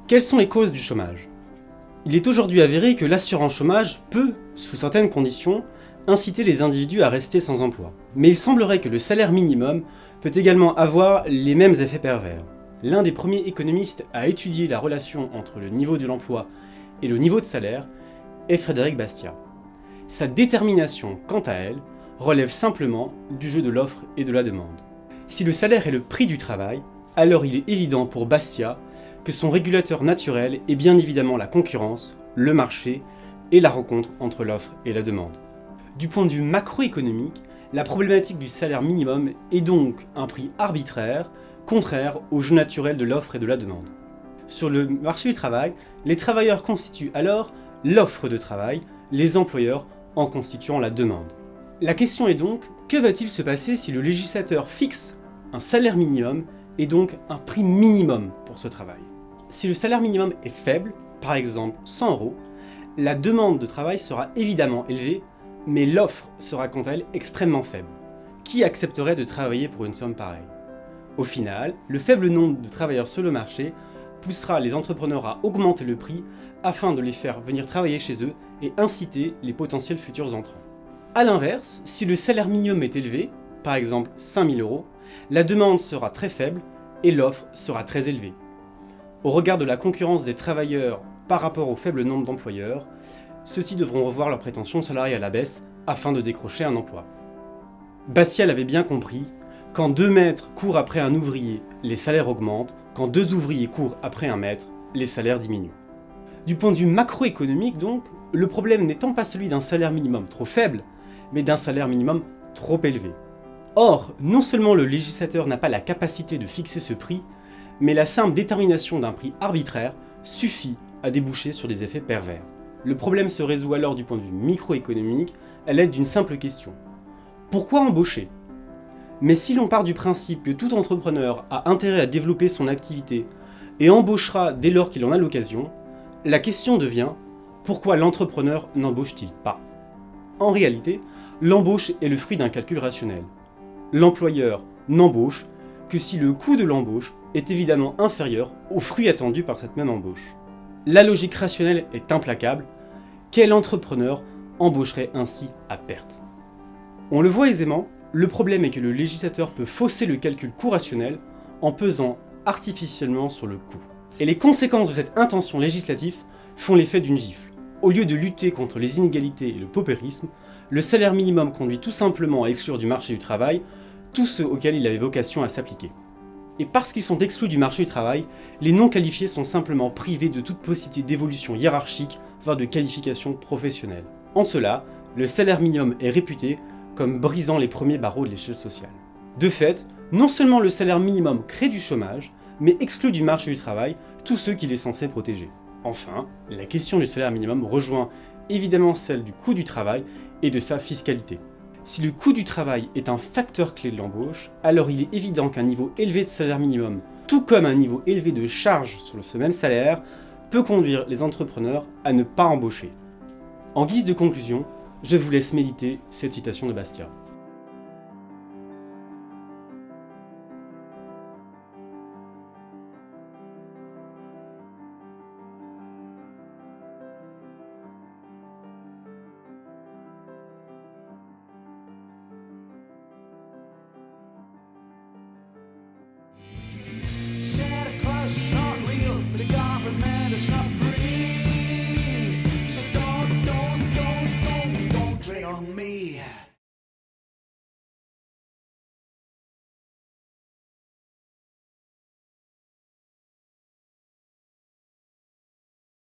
Quelles sont les causes du chômage? Il est aujourd'hui avéré que l'assurance chômage peut, sous certaines conditions, inciter les individus à rester sans emploi. Mais il semblerait que le salaire minimum peut également avoir les mêmes effets pervers. L'un des premiers économistes à étudier la relation entre le niveau de l'emploi et le niveau de salaire est Frédéric Bastiat. Sa détermination, quant à elle, relève simplement du jeu de l'offre et de la demande. Si le salaire est le prix du travail, alors il est évident pour Bastiat que son régulateur naturel est bien évidemment la concurrence, le marché et la rencontre entre l'offre et la demande. Du point de vue macroéconomique, la problématique du salaire minimum est donc un prix arbitraire, contraire au jeu naturel de l'offre et de la demande. Sur le marché du travail, les travailleurs constituent alors l'offre de travail, les employeurs en constituant la demande. La question est donc, que va-t-il se passer si le législateur fixe un salaire minimum et donc un prix minimum pour ce travail? Si le salaire minimum est faible, par exemple 100 €, la demande de travail sera évidemment élevée, mais l'offre sera quant à elle extrêmement faible. Qui accepterait de travailler pour une somme pareille? Au final, le faible nombre de travailleurs sur le marché poussera les entrepreneurs à augmenter le prix afin de les faire venir travailler chez eux et inciter les potentiels futurs entrants. A l'inverse, si le salaire minimum est élevé, par exemple 5 000 €, la demande sera très faible et l'offre sera très élevée. Au regard de la concurrence des travailleurs par rapport au faible nombre d'employeurs, ceux-ci devront revoir leurs prétentions salariales à la baisse afin de décrocher un emploi. Bastiat l'avait bien compris, quand 2 maîtres courent après un ouvrier, les salaires augmentent, quand 2 ouvriers courent après un maître, les salaires diminuent. Du point de vue macroéconomique donc, le problème n'étant pas celui d'un salaire minimum trop faible, mais d'un salaire minimum trop élevé. Or, non seulement le législateur n'a pas la capacité de fixer ce prix, mais la simple détermination d'un prix arbitraire suffit à déboucher sur des effets pervers. Le problème se résout alors du point de vue microéconomique à l'aide d'une simple question. Pourquoi embaucher? Mais si l'on part du principe que tout entrepreneur a intérêt à développer son activité et embauchera dès lors qu'il en a l'occasion, la question devient pourquoi l'entrepreneur n'embauche-t-il pas? En réalité, l'embauche est le fruit d'un calcul rationnel. L'employeur n'embauche que si le coût de l'embauche est évidemment inférieur au fruit attendu par cette même embauche. La logique rationnelle est implacable. Quel entrepreneur embaucherait ainsi à perte? On le voit aisément, le problème est que le législateur peut fausser le calcul coût rationnel en pesant artificiellement sur le coût. Et les conséquences de cette intention législative font l'effet d'une gifle. Au lieu de lutter contre les inégalités et le paupérisme, le salaire minimum conduit tout simplement à exclure du marché du travail tous ceux auxquels il avait vocation à s'appliquer. Et parce qu'ils sont exclus du marché du travail, les non qualifiés sont simplement privés de toute possibilité d'évolution hiérarchique, voire de qualification professionnelle. En cela, le salaire minimum est réputé comme brisant les premiers barreaux de l'échelle sociale. De fait, non seulement le salaire minimum crée du chômage, mais exclut du marché du travail tous ceux qu'il est censé protéger. Enfin, la question du salaire minimum rejoint évidemment celle du coût du travail et de sa fiscalité. Si le coût du travail est un facteur clé de l'embauche, alors il est évident qu'un niveau élevé de salaire minimum, tout comme un niveau élevé de charges sur ce même salaire, peut conduire les entrepreneurs à ne pas embaucher. En guise de conclusion, je vous laisse méditer cette citation de Bastiat. Santa Claus is not real, but the government is not free. So don't tread on me.